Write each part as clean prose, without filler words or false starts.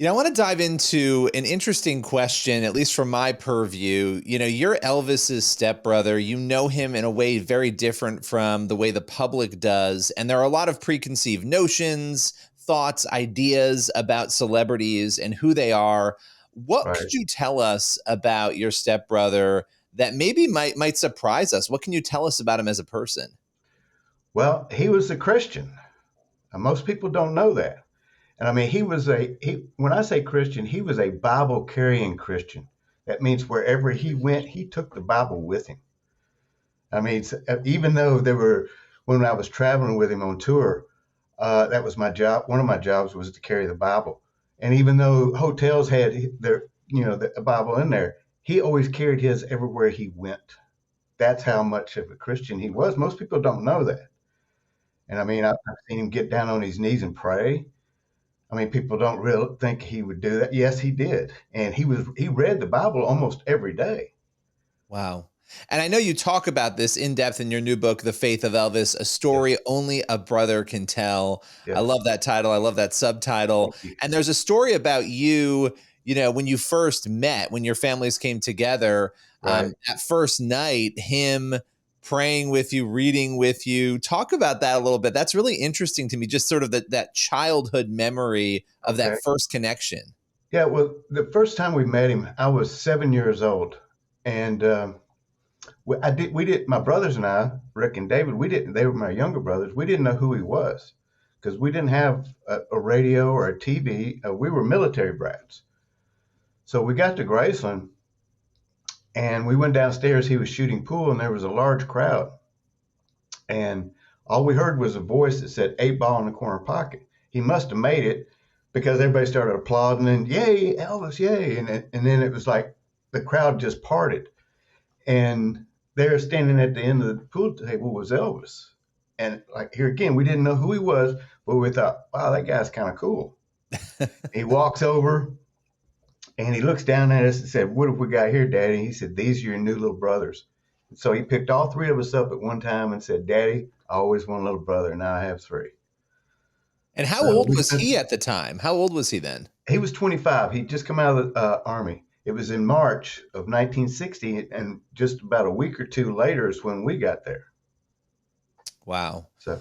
I want to dive into an interesting question, at least from my purview. You're Elvis's stepbrother. You know him in a way very different from the way the public does. And there are a lot of preconceived notions, thoughts, ideas about celebrities and who they are. What Right. could you tell us about your stepbrother that maybe might surprise us? What can you tell us about him as a person? Well, he was a Christian. And most people don't know that. And I mean, when I say Christian, he was a Bible carrying Christian. That means wherever he went, he took the Bible with him. I mean, even though when I was traveling with him on tour, that was my job. One of my jobs was to carry the Bible. And even though hotels had the Bible in there, he always carried his everywhere he went. That's how much of a Christian he was. Most people don't know that. And I mean, I've seen him get down on his knees and pray. I mean, people don't really think he would do that. Yes, he did. And he read the Bible almost every day. Wow. And I know you talk about this in depth in your new book, The Faith of Elvis, a Yes, story only a brother can tell. I yes. love that title. I love that subtitle. Thank you. And there's a story about you, when you first met, when your families came together, Right. that first night, him praying with you, reading with you. Talk about that a little bit. That's really interesting to me, just sort of that childhood memory of that Okay. first connection. Yeah. Well, the first time we met him, I was 7 years old, and we did. My brothers and I, Rick and David, we didn't. They were my younger brothers. We didn't know who he was because we didn't have a radio or a TV. We were military brats. So we got to Graceland, and we went downstairs. He was shooting pool, and there was a large crowd. And all we heard was a voice that said 8 ball in the corner pocket. He must have made it because everybody started applauding and yay, Elvis, yay. And then it was like the crowd just parted. And there standing at the end of the pool table was Elvis. And like here again, we didn't know who he was, but we thought, wow, that guy's kind of cool. He walks over and he looks down at us and said, "What have we got here, Daddy?" He said, "These are your new little brothers." And so he picked all three of us up at one time and said, "Daddy, I always want a little brother. Now I have three." And how So old we was spent, he at the time? How old was he then? he was 25. He'd just come out of the Army. It was in March of 1960, and just about a week or two later is when we got there. Wow. So,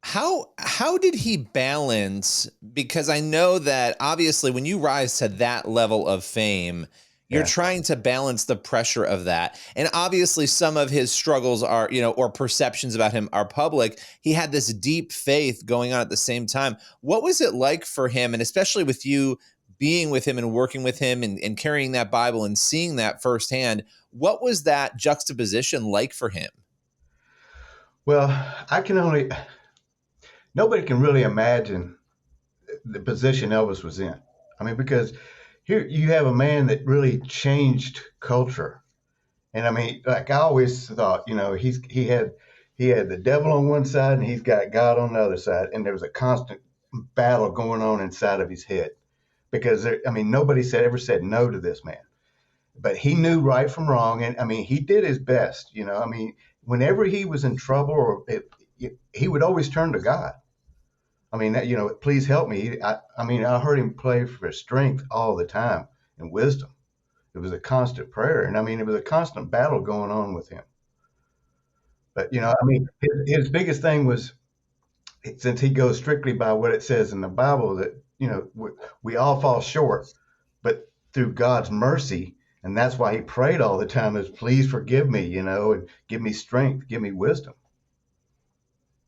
How did he balance? Because I know that obviously when you rise to that level of fame, you're yeah, trying to balance the pressure of that. And obviously some of his struggles are, or perceptions about him are public. He had this deep faith going on at the same time. What was it like for him? And especially with you being with him and working with him and carrying that Bible and seeing that firsthand, what was that juxtaposition like for him? well, I can only, nobody can really imagine the position Elvis was in. I mean, because here you have a man that really changed culture. And I mean, like I always thought, he had the devil on one side and he's got God on the other side, and there was a constant battle going on inside of his head because I mean, nobody ever said no to this man, but he knew right from wrong, and I mean, he did his best. I mean, whenever he was in trouble, he would always turn to God. I mean, please help me. I mean, I heard him pray for strength all the time and wisdom. It was a constant prayer, and I mean, it was a constant battle going on with him. But I mean, his biggest thing was, since he goes strictly by what it says in the Bible, that we all fall short, but through God's mercy, and that's why he prayed all the time is, please forgive me, and give me strength, give me wisdom.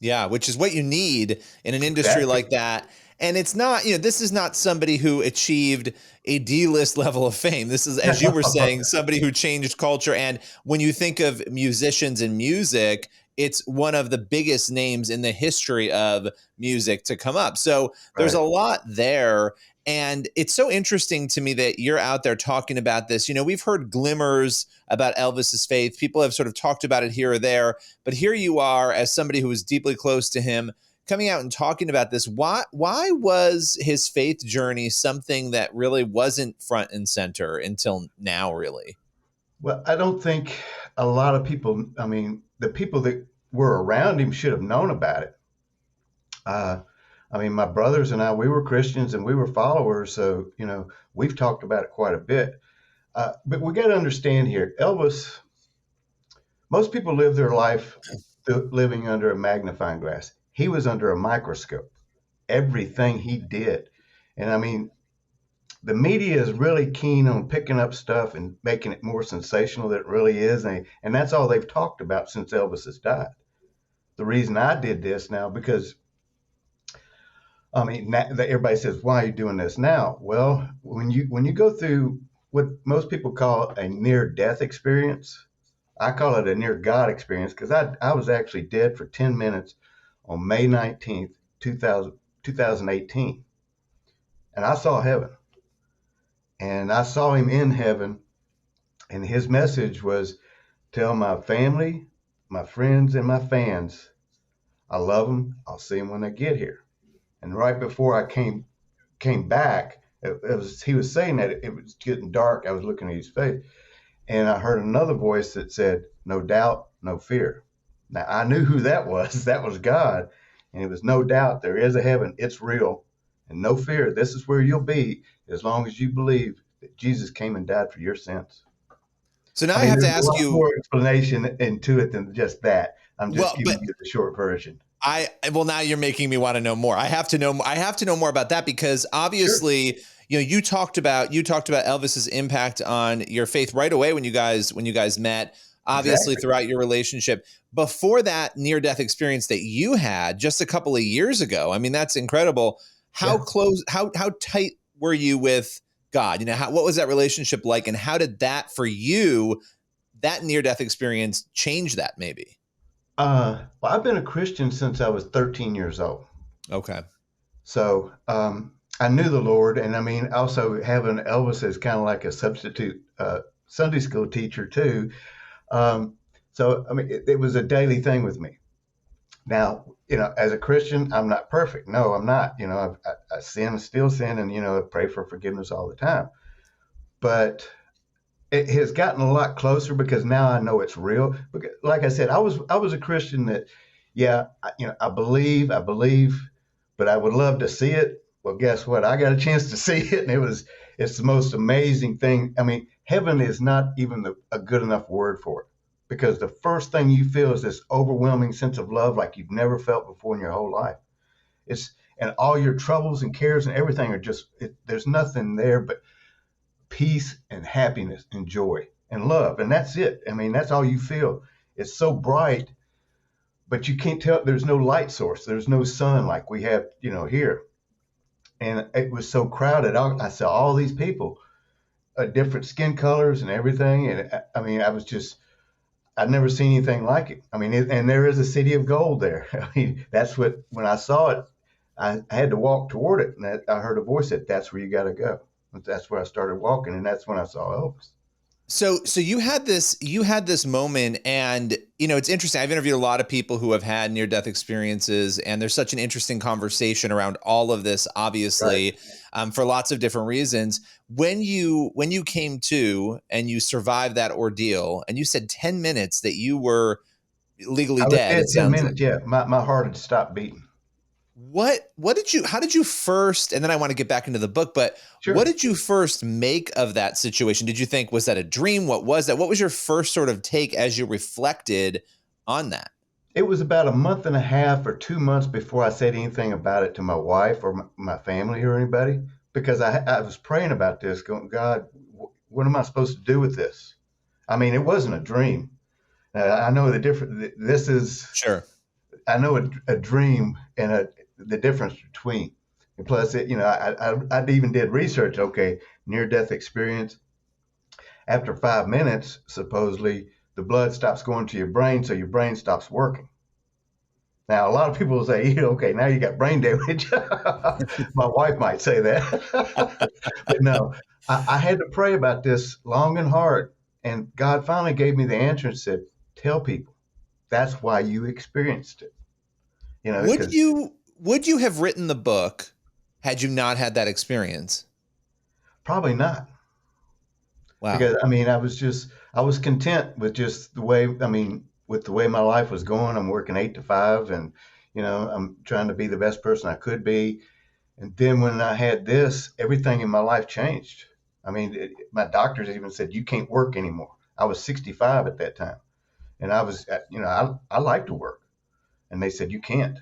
Yeah, which is what you need in an industry Exactly. like that. And it's not, this is not somebody who achieved a D-list level of fame. This is, as you were saying, somebody who changed culture. And when you think of musicians and music, it's one of the biggest names in the history of music to come up. So there's Right. a lot there. And it's so interesting to me that you're out there talking about this. We've heard glimmers about Elvis's faith. People have sort of talked about it here or there, but here you are as somebody who was deeply close to him coming out and talking about this. Why was his faith journey something that really wasn't front and center until now, really? Well, I don't think a lot of people, I mean, the people that were around him should have known about it. Uh, I mean, my brothers and I, we were Christians and we were followers. So, we've talked about it quite a bit. But we got to understand here, Elvis, most people live their life living under a magnifying glass. He was under a microscope, everything he did. And I mean, the media is really keen on picking up stuff and making it more sensational than it really is. And that's all they've talked about since Elvis has died. The reason I did this now, because I mean, everybody says, "Why are you doing this now?" Well, when you go through what most people call a near-death experience, I call it a near-God experience because I was actually dead for 10 minutes on May 19th, 2018, and I saw heaven, and I saw him in heaven, and his message was, "Tell my family, my friends, and my fans, I love them. I'll see them when they get here." And right before I came back, he was saying that it was getting dark. I was looking at his face, and I heard another voice that said, "No doubt, no fear." Now I knew who that was. That was God, and it was no doubt there is a heaven. It's real, and no fear. This is where you'll be as long as you believe that Jesus came and died for your sins. So now I I mean, have to there's a ask lot you. more explanation into it than just that. I'm just Well, giving but you the short version. well, now you're making me want to know more. I have to know. I have to know more about that because Sure, obviously, you talked about Elvis's impact on your faith right away when you guys met. Obviously, exactly. throughout your relationship, before that near death experience that you had just a couple of years ago. I mean, that's incredible. How Yeah. close? How tight were you with God? What was that relationship like, and how did that for you? That near death experience change that maybe? Well, I've been a Christian since I was 13 years old. Okay. So I knew the Lord. And I mean, also having Elvis as kind of like a substitute Sunday school teacher, too. Um, so, I mean, it was a daily thing with me. Now, as a Christian, I'm not perfect. No, I'm not. I sin, still sin, and, I pray for forgiveness all the time. But it has gotten a lot closer because now I know it's real. Because, like I said, I was a Christian that, yeah, I believe, but I would love to see it. Well, guess what? I got a chance to see it, and it's the most amazing thing. I mean, heaven is not even a good enough word for it, because the first thing you feel is this overwhelming sense of love like you've never felt before in your whole life. It's and all your troubles and cares and everything are there's nothing there but peace and happiness and joy and love. And that's it. I mean, that's all you feel. It's so bright, but you can't tell. There's no light source. There's no sun like we have, here. And it was so crowded. I saw all these people, different skin colors and everything. And I mean, I'd never seen anything like it. I mean, and there is a city of gold there. I mean, when I saw it, I had to walk toward it. And I heard a voice that that's where you got to go. That's where I started walking. And that's when I saw Elvis. So you had this moment, and it's interesting. I've interviewed a lot of people who have had near death experiences, and there's such an interesting conversation around all of this, Right. obviously, for lots of different reasons. When you came to and you survived that ordeal, and you said 10 minutes that you were legally I was dead, dead it 10 sounds like. minutes. Yeah. My heart had stopped beating. How did you first, and then I want to get back into the book, but what Sure. did you first make of that situation? Did you think, was that a dream? What was that? What was your first sort of take as you reflected on that? It was about a month and a half or 2 months before I said anything about it to my wife or my family or anybody, because I was praying about this, going, God, what am I supposed to do with this? I mean, it wasn't a dream. I know the difference. Sure. I know a dream and the difference between. And plus, I even did research. Okay, near death experience. After 5 minutes, supposedly, the blood stops going to your brain, so your brain stops working. Now, a lot of people will say, okay, now you got brain damage. My wife might say that. But no, I had to pray about this long and hard. And God finally gave me the answer and said, tell people that's why you experienced it. Would Because you have written the book had you not had that experience? probably not. Wow. Because I mean, I was content with just the way, I mean, with the way my life was going. I'm working 8 to 5, and I'm trying to be the best person I could be. And then when I had this, everything in my life changed. I mean, my doctors even said, you can't work anymore. I was 65 at that time. And I was, I like to work. And they said, you can't.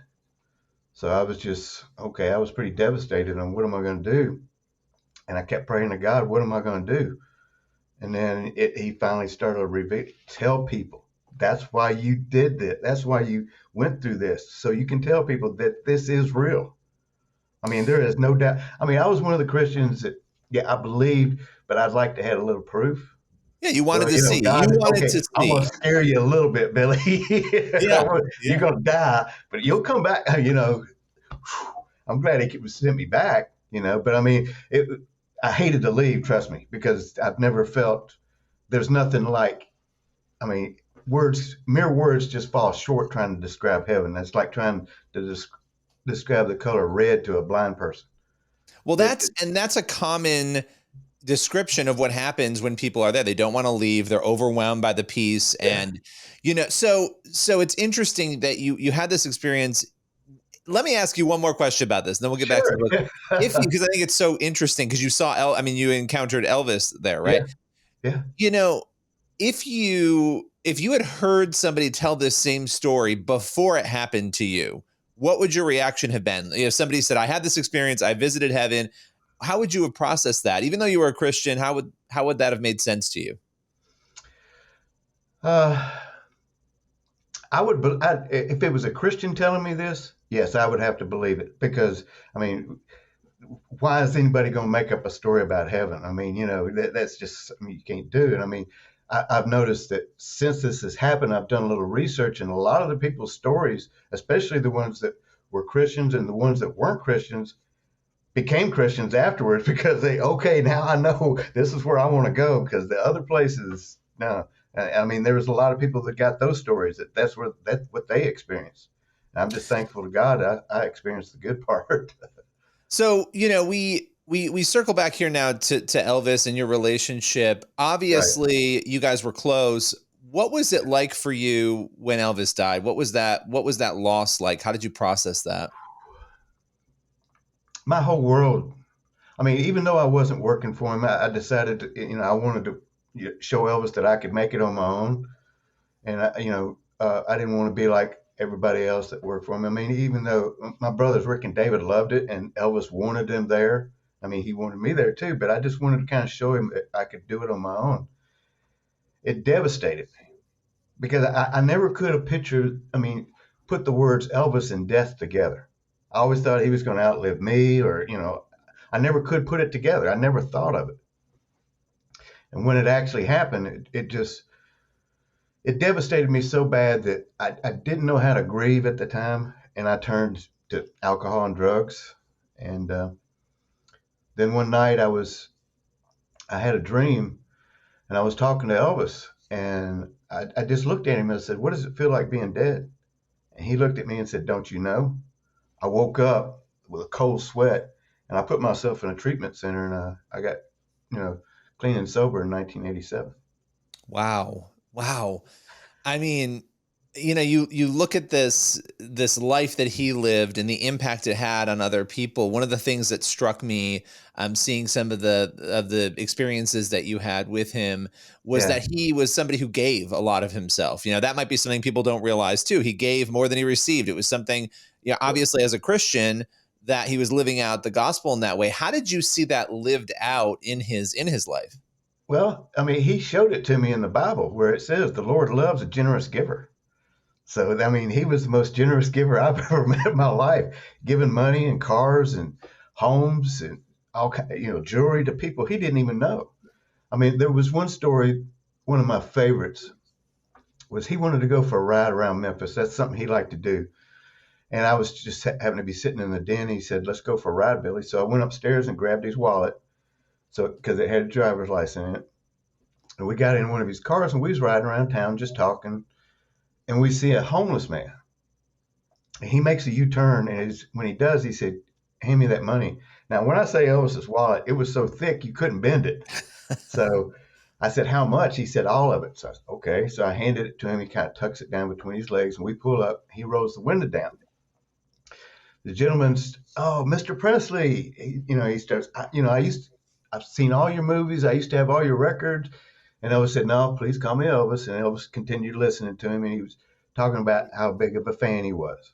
So I was just, okay, I was pretty devastated on what am I going to do? And I kept praying to God, what am I going to do? And then he finally started to tell people, that's why you did this. That's why you went through this. So you can tell people that this is real. I mean, there is no doubt. I mean, I was one of the Christians that, yeah, I believed, but I'd like to have a little proof. Yeah, you wanted Well, to see. You God, wanted okay, to I'm going see. to scare you a little bit, Billy. Yeah. You're Yeah. going to die, but you'll come back. I'm glad he sent me back, but I mean, I hated to leave, trust me, because I've never felt there's nothing like, I mean, mere words just fall short trying to describe heaven. That's like trying to describe the color red to a blind person. Well, That, that's a common description of what happens when people are there. They don't want to leave. They're overwhelmed by the peace. yeah, And, so it's interesting that you had this experience. Let me ask you one more question about this, and then we'll get back to the sure. book. Because I think it's so interesting because you saw, you encountered Elvis there, right? Yeah, yeah. You know, if you had heard somebody tell this same story before it happened to you, what would your reaction have been? Somebody said, "I had this experience. I visited heaven." How would you have processed that? Even though you were a Christian, how would that have made sense to you? Uh, if it was a Christian telling me this, yes, I would have to believe it because, I mean, why is anybody going to make up a story about heaven? I mean, that's just something you can't do. And I mean, I've noticed that since this has happened, I've done a little research, and a lot of the people's stories, especially the ones that were Christians and the ones that weren't Christians, became Christians afterwards because okay, now I know this is where I want to go because the other places, no. I mean, there was a lot of people that got those stories that's what they experienced. And I'm just thankful to God I experienced the good part. So, we circle back here now to Elvis and your relationship. Right. Obviously, you guys were close. What was it like for you when Elvis died? What was that loss like? How did you process that? My whole world. I mean, even though I wasn't working for him, I decided to, I wanted to show Elvis that I could make it on my own, and I didn't want to be like everybody else that worked for him. I mean, even though my brothers Rick and David loved it, and Elvis wanted them there. I mean, he wanted me there too, but I just wanted to kind of show him that I could do it on my own. It devastated me because I never could have pictured. I mean, put the words Elvis and death together. I always thought he was going to outlive me, or I never could put it together. I never thought of it. And when it actually happened, it devastated me so bad that I didn't know how to grieve at the time, and I turned to alcohol and drugs. And then one night I had a dream, and I was talking to Elvis, and I just looked at him and I said, "What does it feel like being dead?" And he looked at me and said, "Don't you know?" I woke up with a cold sweat, and I put myself in a treatment center, and I got clean and sober in 1987. Wow. Wow. I mean, you look at this life that he lived and the impact it had on other people. One of the things that struck me, seeing some of the experiences that you had with him, was Yeah. that he was somebody who gave a lot of himself. That might be something people don't realize too. He gave more than he received. It was something, obviously as a Christian, that he was living out the gospel in that way. How did you see that lived out in his life? Well, I mean, he showed it to me in the Bible where it says the Lord loves a generous giver. So, I mean, he was the most generous giver I've ever met in my life, giving money and cars and homes and jewelry to people he didn't even know. I mean, there was one story, one of my favorites was he wanted to go for a ride around Memphis. That's something he liked to do. And I was just having to be sitting in the den. He said, "Let's go for a ride, Billy." So I went upstairs and grabbed his wallet. So, because it had a driver's license in it. And we got in one of his cars and we was riding around town just talking. And we see a homeless man. And he makes a U-turn. And when he does, he said, "Hand me that money." Now, when I say Elvis's wallet, it was so thick you couldn't bend it. So I said, "How much?" He said, "All of it." So I said, "Okay." So I handed it to him. He kind of tucks it down between his legs and we pull up. He rolls the window down. The gentleman's, oh, Mr. Presley. He starts, I've seen all your movies. I used to have all your records. And Elvis said, no, please call me Elvis. And Elvis continued listening to him. And he was talking about how big of a fan he was.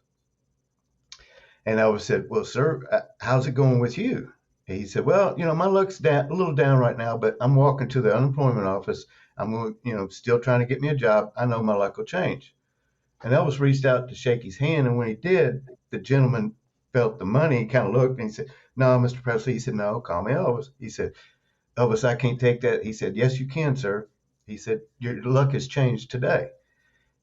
And Elvis said, well, sir, how's it going with you? And he said, well, my luck's down, a little down right now, but I'm walking to the unemployment office. I'm going, still trying to get me a job. I know my luck will change. And Elvis reached out to shake his hand. And when he did, the gentleman felt the money. He kind of looked and he said, no, Mr. Presley. He said, no, call me Elvis. He said, Elvis, I can't take that. He said, yes, you can, sir. He said, your luck has changed today.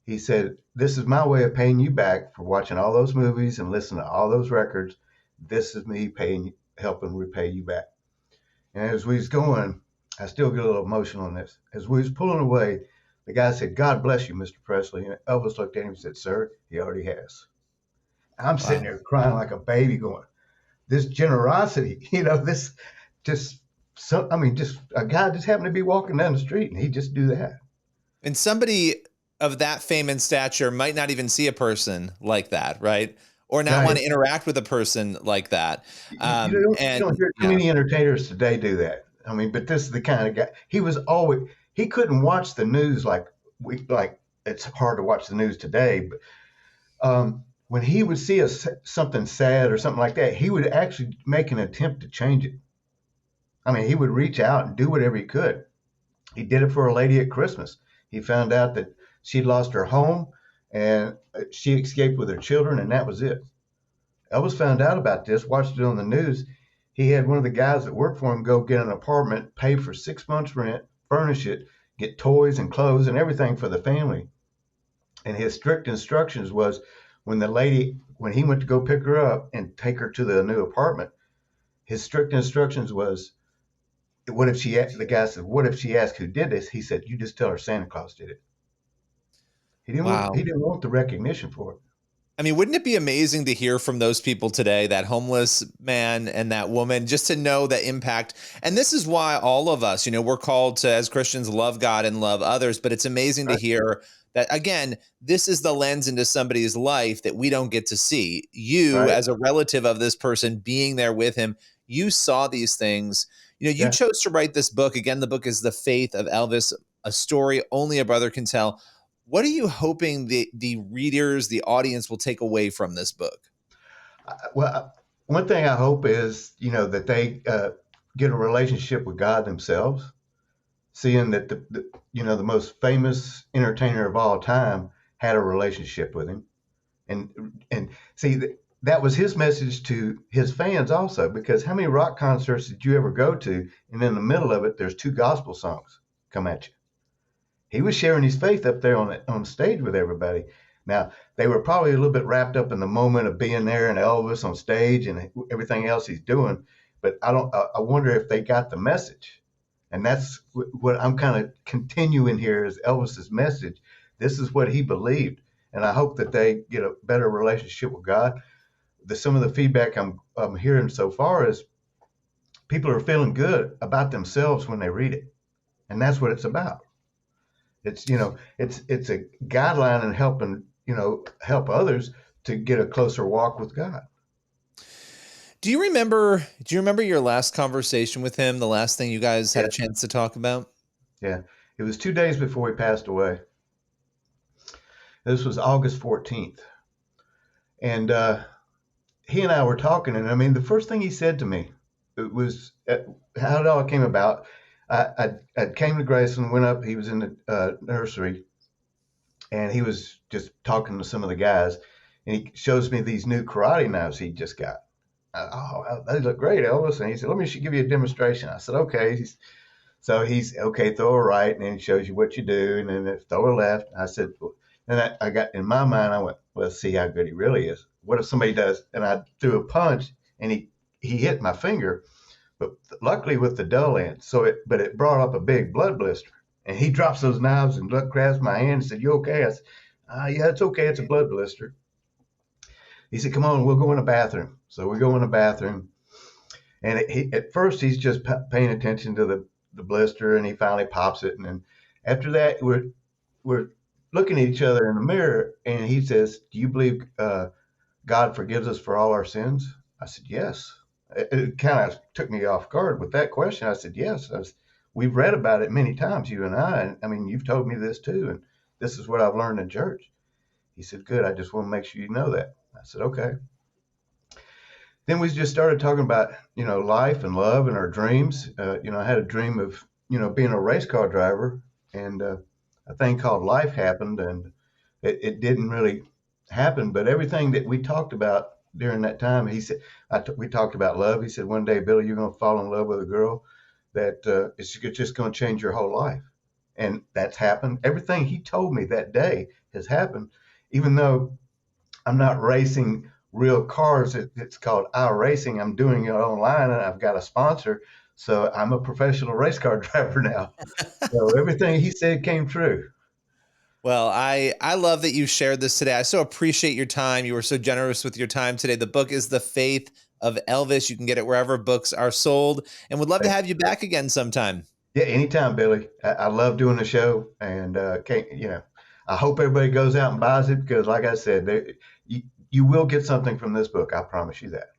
He said, this is my way of paying you back for watching all those movies and listening to all those records. This is me helping repay you back. And as we was going, I still get a little emotional on this. As we was pulling away, the guy said, God bless you, Mr. Presley. And Elvis looked at him and said, sir, he already has. I'm sitting Wow. there crying like a baby going, this generosity, this just, just a guy just happened to be walking down the street and he just do that. And somebody of that fame and stature might not even see a person like that, right? Or not Right. want to interact with a person like that. You don't hear too many entertainers today do that. But this is the kind of guy. He couldn't watch the news like it's hard to watch the news today. But when he would see something sad or something like that, he would actually make an attempt to change it. He would reach out and do whatever he could. He did it for a lady at Christmas. He found out that she'd lost her home and she escaped with her children, and that was it. Elvis found out about this, watched it on the news. He had one of the guys that worked for him go get an apartment, pay for 6 months rent, furnish it, get toys and clothes and everything for the family. And his strict instructions was when he went to go pick her up and take her to the new apartment, his strict instructions was, the guy said, what if she asked who did this? He said, you just tell her Santa Claus did it. He Wow. didn't want the recognition for it. I mean, wouldn't it be amazing to hear from those people today, that homeless man and that woman, just to know the impact? And this is why all of us, we're called to, as Christians, love God and love others. But it's amazing to Right. hear that, again, this is the lens into somebody's life that we don't get to see. You, Right. as a relative of this person, being there with him, you saw these things. You Yeah. chose to write this book. Again, the book is The Faith of Elvis, a story only a brother can tell. What are you hoping the readers, the audience will take away from this book? Well, one thing I hope is, that they get a relationship with God themselves, seeing that the most famous entertainer of all time had a relationship with him, and see that was his message to his fans also. Because how many rock concerts did you ever go to, and in the middle of it, there's two gospel songs come at you? He was sharing his faith up there on stage with everybody. Now, they were probably a little bit wrapped up in the moment of being there and Elvis on stage and everything else he's doing. But I wonder if they got the message. And that's what I'm kind of continuing here is Elvis's message. This is what he believed. And I hope that they get a better relationship with God. Some of the feedback I'm hearing so far is people are feeling good about themselves when they read it. And that's what it's about. It's it's a guideline in helping help others to get a closer walk with God. Do you remember your last conversation with him, the last thing you guys had Yeah, a chance to talk about? yeah. It was 2 days before he passed away. This was August 14th, and he and I were talking, and the first thing he said to me, it was how it all came about. I came to Graceland, went up. He was in the nursery, and he was just talking to some of the guys, and he shows me these new karate knives he just got. Oh, they look great, Elvis. And he said, let me give you a demonstration. I said, okay. So he's, okay, throw a right, and then he shows you what you do, and then throw a left. I said, and I got, in my mind, I went, well, let's see how good he really is. What if somebody does, and I threw a punch, and he hit my finger, but luckily with the dull end. But it brought up a big blood blister. And he drops those knives and grabs my hand and said, you okay? I said, yeah, it's okay. It's a blood blister. He said, come on, we'll go in the bathroom. So we go in the bathroom. And at first, he's just paying attention to the blister, and he finally pops it. And then after that, we're looking at each other in the mirror, and he says, do you believe God forgives us for all our sins? I said, yes. It kind of took me off guard with that question. I said, yes. We've read about it many times, you and I. And I mean, you've told me this too. And this is what I've learned in church. He said, good. I just want to make sure you know that. I said, okay. Then we just started talking about, life and love and our dreams. I had a dream of, being a race car driver, and a thing called life happened, and it didn't really happen. But everything that we talked about during that time, he said, we talked about love. He said, one day, Billy, you're going to fall in love with a girl that is just going to change your whole life. And that's happened. Everything he told me that day has happened, even though I'm not racing real cars. It's called iRacing. I'm doing it online, and I've got a sponsor. So I'm a professional race car driver now. So everything he said came true. Well, I love that you shared this today. I so appreciate your time. You were so generous with your time today. The book is The Faith of Elvis. You can get it wherever books are sold, and would love to have you back again sometime. Yeah, anytime, Billy. I love doing the show, and I hope everybody goes out and buys it because, like I said, you will get something from this book. I promise you that.